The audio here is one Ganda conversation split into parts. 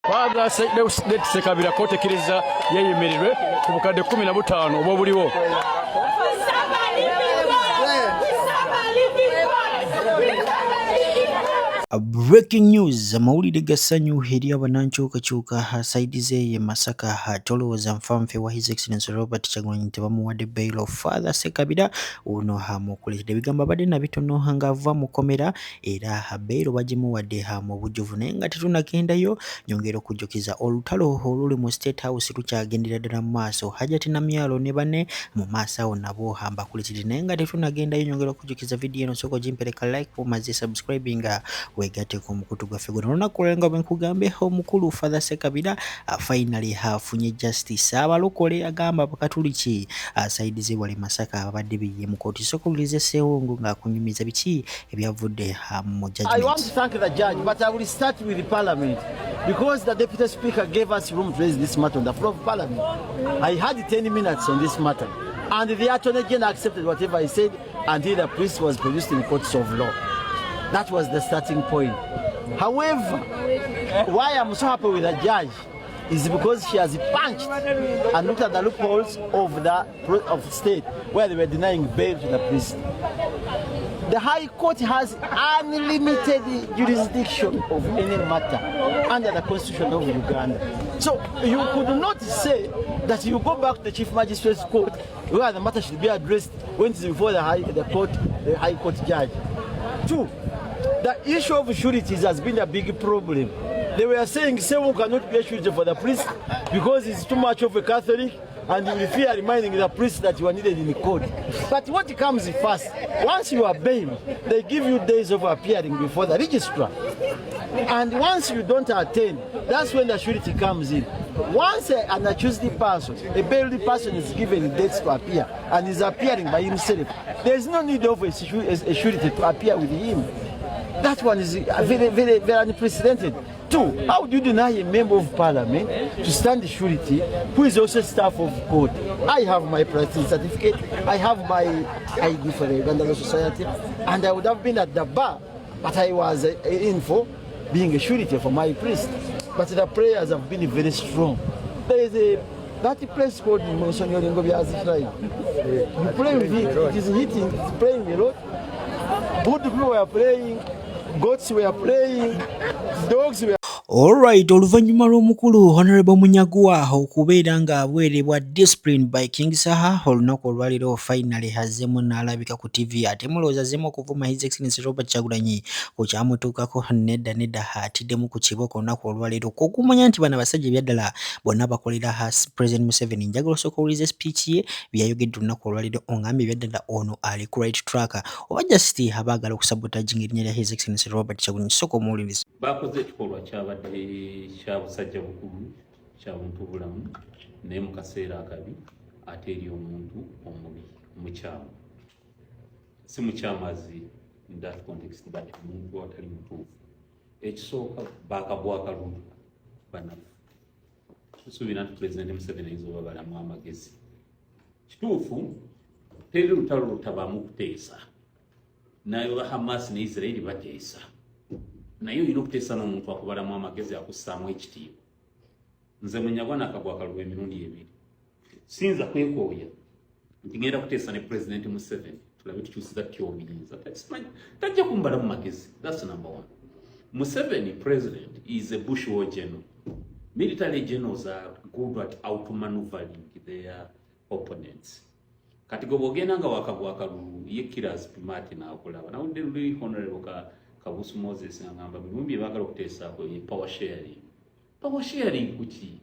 Father Sekabira kotekereza yeyemererwe ku bukadde 15 obo buliwo. Breaking news amawulire gassanyu eri abanankyukakyuka saidize ye Masaka tolowooza nfanfe wa His Excellency Robert Kyagulanyi tebamuwadde bail of Father Sekabira ono hamukuletedde ebigambo abadde nabitono nga ava mu komera era bail bagimuwadde mu bujjuvu naye nga tetunagendayo nyongera okujjukiza olutalo oluli mu State House lukyagendera ddala mu maaso Hajati Namyalo ne banne mu maaso awo nabo bakuletedde naye nga tetunagendayo nyongera okujjukiza video eno soko gimpereka like pomaze subscribing wegate ku mukutu gwaffe guno olunaku lwenga bwenkugambe omukulu Father Sekabira finally hafunye justice abalokole agamba bakatuliki saidize wali Masaka abadde biye mu kooti sokulize Sewongo ng'akunyumiza biki ebyavudde mu judgment. I want to thank the judge, but I will start with the parliament because the deputy speaker gave us room to raise this matter on the floor of parliament. I had 10 minutes on this matter and the attorney general accepted whatever I said until the priest was produced in the courts of law. That was the starting point. However, why I'm so happy with the judge is because she has punched and looked at the loopholes of the state where they were denying bail to the priest. The High Court has unlimited jurisdiction of any matter under the Constitution of Uganda. So you could not say that you go back to the Chief Magistrate's Court where the matter should be addressed when it is before the High Court judge. Two, the issue of sureties has been a big problem. They were saying Sewu cannot be a surety for the priest because he's too much of a Catholic and you will fear reminding the priest that you are needed in the court. But what comes first? Once you are bailed, they give you days of appearing before the registrar. And once you don't attend, that's when the surety comes in. Once an accused person, a bailed person is given dates to appear and is appearing by himself, there is no need of a surety to appear with him. That one is very, very, very unprecedented. Two, how do you deny a member of parliament to stand surety who is also staff of court? I have my practice certificate, I have my ID for the Uganda Law Society, and I would have been at the bar, but I was in for being a surety for my priest. But the prayers have been very strong. There is that place called Monsignor Ngobia's Shrine. You pray with it, it is hitting, it's praying a lot. Good people were praying, goats were praying, dogs were. Alright, oluvannyuma lw'omukulu Honorable Munyagwa okubeera nga aweerebwa discipline by King Saha olunaku olwaliro finally hazemu n'alabika ku TV ate mulowooza azemu okuvuma His Excellency Robert Kyagulanyi ku kyamutuukako nedda atiddemu ku kibooko olunaku olwaliro okumanya nti bano abasajja ebyaddala bonna bakolera President Museveni. Njagala osooka owulize speech ye byayogedde olunaku olwaliro ongambye ebyaddala ono ali ku right track oba just abaagala okusabotaging erinnya lya His Excellency Robert Kyagulanyi. Sooka omuwulirize. Bakoze ekikolwa kyabadde kya busajja bukulu kya buntu bulamu naye mu kaseera akabi ate eri omuntu omubi mukyamu si mukyamazi in that context but omuntu atali mutuufu. Ekisooka bakabwaka luntu banafu tusuubira nti Pulezidenti Museveni ayinza oba balamu amagezi kituufu teri lutalo lutabamu kuteesa naye ba Hamas ne Israeli bateesa naye olina okuteesa n'omuntu akubalamu amagezi akussaamu ekitiibwa. Nze Munyagwa nakagwa akalwa emirundi ebiri sinza kwekooya nti ngenda kuteesa ne Pulezidenti Museveni tulabe tukyusiza tutya obuyinza tajja kumbalamu magezi. That's number one. Museveni president is a bush war general. Military generals are good at outmaneuvering their opponents. Kati gobogenda nga wakagwa akalulu ye Kiraz Pimati n'akulaba nawudde luli Honorable Kabusu Moses ngamba birumbi bagala okuteesaako power sharing. Power sharing kuki?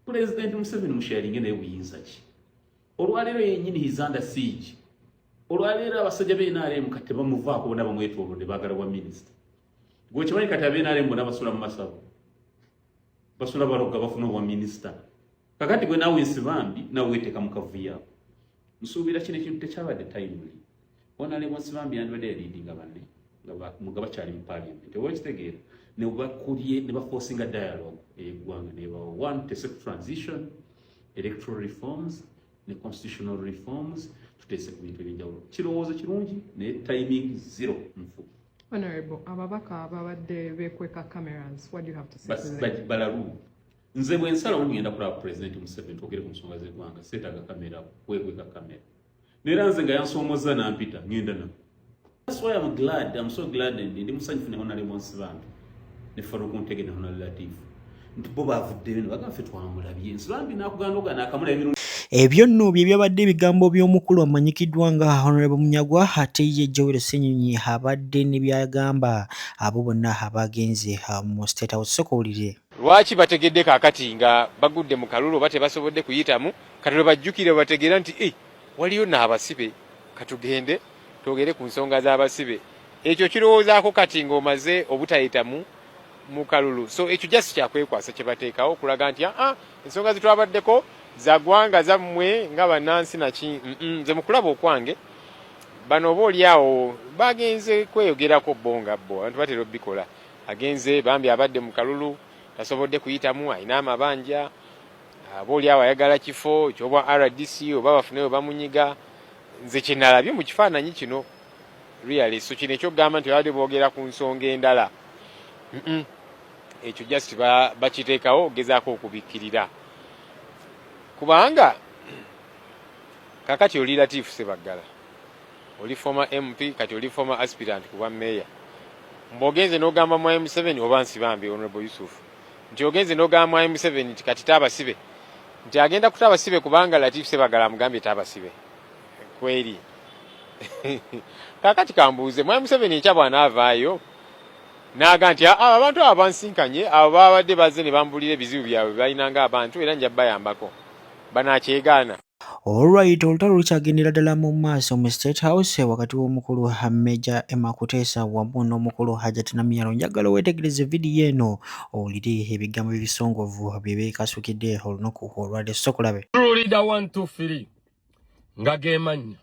President Museveni musharing naye buyinza ki? Olwaleero yennyini he's under siege. Olwaleero abasajja b'NRM kati bamuvaako bonna bamwetoolodde baagala bwa minisita. Gwe kimanyi kati ab'NRM bonna basula mu masabu. Basula balogga bafuna obwa minisita. Kakati gwe naawe ensibambi naawe weeteeka mu kavuyo. Nsuubira kino ekintu tekyabadde timely. Honorable Nsibambi yandibadde yaliidinga banne mugaba kyali mu parliament owekitegeera ne bakulye ne baforcinga dialogue eggwanga ne bawa one to transition electoral reforms ne constitutional reforms tuteese ku bintu ebyenjawulo. Kirowoozo kirungi naye timing zero nfu. Honorable, ababaka babadde bekweka cameras. What do you have to say to them? Balaru. Nze bwe nsala ngenda kula President Museveni tokere ku nsonga z'eggwanga seetaga kamera kwekweka kamera. Nera nze nga yansoomoza nampita ngenda na. That's why I'm so glad ndi musanyufu ne Honorable Nsibambi. Ne Faruku Ntege ne Honorable Latif. Nti bo bavudde bino bagaffe twamulabye. Nsibambi nakuganda nakamula ebintu. Ebyo nno bye byabadde ebigambo by'omukulu amanyikiddwa nga Honorable Munyagwa ate ye Joel Ssenyonyi abadde ne byagamba abo bonna abagenze mu State House. Sokowulire. Lwaki bategedde kaakati nga bagudde mu kalulu bate basobodde kuyitamu kati lwe bajjukire bategeera nti waliyo n'abasibe katugende twogere ku nsonga z'abasibe ekyo kirowoozaako kati ng'omaze obutayitamu mu kalulu so ekyo just kyakwekwasa kye bateekawo okulaga nti ensonga zitwabaddeko za ggwanga zammwe nga bannansi naki nze mu kulaba okwange bano oba oliawo bagenze kweyogerako bo nga bo abantu batera obbikola agenze bambi abadde mu kalulu tasobodde kuyitamu ayina amabanja abooliawo ayagala kifo ky'obwa RDC oba bafuneyo bamunyiga nze kye nalabye mu kifaananyi kino really so kino ekyokugamba nti babadde boogera ku nsonga endala ekyo just bakiteekawo ogezaako okubikkirira kubanga kakati oli Latif Ssebaggala oli former MP kati oli former aspirant kuba meya mbogenze n'ogamba mu M7 oba Nsibambi Honorable Yusuf nti ogenze n'ogamba mu M7 nti kati taabasibe nti agenda kutabasibe kubanga Latif Ssebaggala amugambye taabasibe kweri kakati kambuuze mu M7 nkya bw'anaavaayo n'aga nti abantu abo bansinkanye abo babadde bazze ne bambulira ebizibu byabwe balinanga abantu era nja bayambako banakyegaana. Alright, olutalo lukyagendera ddala mu maaso mu State House wakati w'omukulu Major Emma Kuteesa wamu n'omukulu Hajat Namyalo. Njagala weetegereze vidiyo eno owulire ebigambo ebisongovu bye beekasukidde olunaku olwadde. Sokolabe. Leader 1 2 3 nga gemannya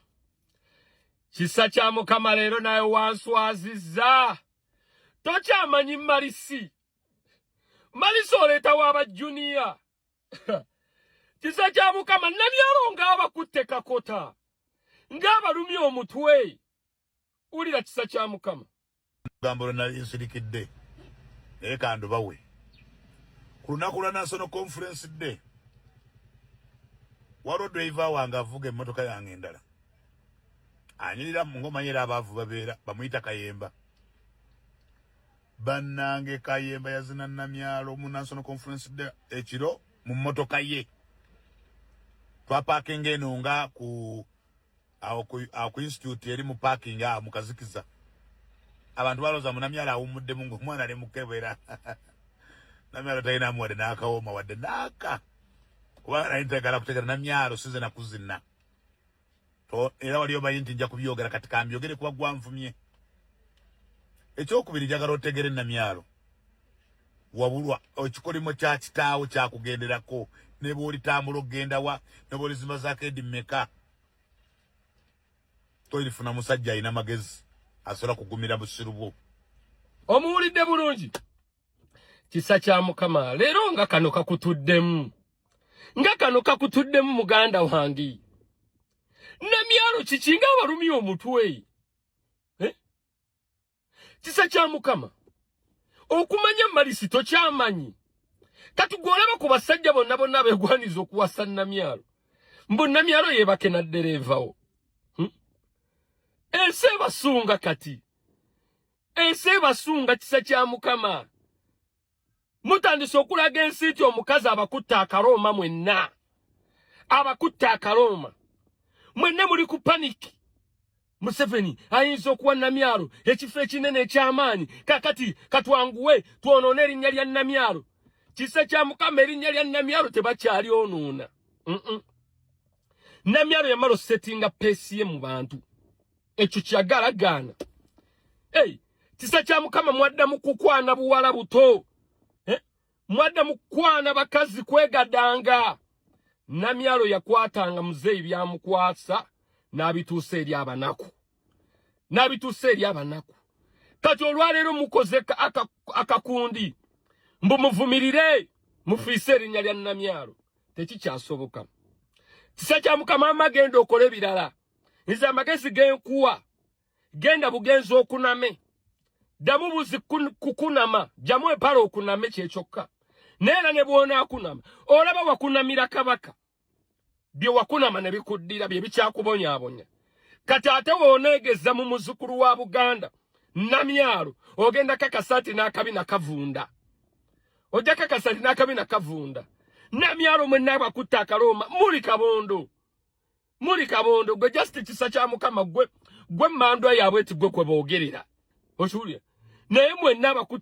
kisa kya Mukama leero naye wanswazizza tokyamanyi Malisi oleetawo aba junior kisa kya Mukama Namyalo ng'abakutte kakota ng'abalumye omutwe ulira kisa kya Mukama gambo lona nsirikidde kando bawe ku lunaku lwa National Conference Day waliwo driver wange avuga emmotoka yange endala anyirira mu ngoma yera abaavu babeera bamuyita Kayemba bannange Kayemba yazina Namyalo mu National Conference Day ekiro mu mmotoka ye twapakinga eno nga ku institute eri mu parking mu Kazikiza abantu baloza mu Namyalo awummudde mu mwana ali mukebera Namyalo talina amuwadde n'akawooma wadde n'aka kubanga naye ntagala kutegera Namyalo size nakuzina era wali omanyi nti nja kubyogera kati kambyogere kuba gwanvumye ekyokubiri njagala otegere Namyalo wabulwa ekikolimo kya kitaawo kyakugenderako ne bw'olitambula okgenda wa ne bw'olizimazaako edimeka toyirifuna musajja alina magezi asobola kugumira busiru bwo. Omuwulidde bulungi kisa kya Mukama leero nga kano kakutuddemu muganda wange Namyalo kiki nga abalumye omutwe kisa kya Mukama okumanya Malisi tokyamanyi kati gwolaba ku basajja bonna beegwaniza okuwasa Namyalo mbu Namyalo yeebake na ddereevawo ensi ebasunga kati ensi ebasunga kisa kya Mukama mutandise okulaga ensi nti omukazi abakutte akalooma mwenna abakutte akalooma mwenna muli ku paniki Museveni ayinza okuwa Namyalo ekifo ekinene eky'amaanyi kakati katwanguwe twonoone erinnya lya Namyalo kisa kya Mukama erinnya lya Namyalo tebakyali onoona Namyalo yamala settinga peesi ye mu bantu ekyo kyagalagaana kisa kya Mukama mwaddamu kukwana buwala buto mwaddamu kukwana bakazi kwegadanga Namyalo yakwatanga muzeeyi byamukwasa n'abituusa eri abanaku kati olwaleero mukoze akakundi mbu muvumirire mufiise erinnya lya Namyalo tekikyasoboka kisa kya Mukama amagenda okole ebirala nze amagezi genkuwa genda bugenzi okuname damubuzi kukunama jamwe palo okuname kyekyoka nera ne bwona akunama olaba wakunamira kabaka byo wakunama ne bikuddira bye bikyakubonyaabonya kati ate woneegeza mu muzukulu wa Buganda Namyalo ogenda kakasati n'akabina kavunda ojja kakasati n'akabina kavunda Namyalo mwenna abakutte akaloma muri kabondo gwe just kisa kya Mukama gwe mandwa yaabwe tigwe kwe boogerera oshulya naye mwenna abakutte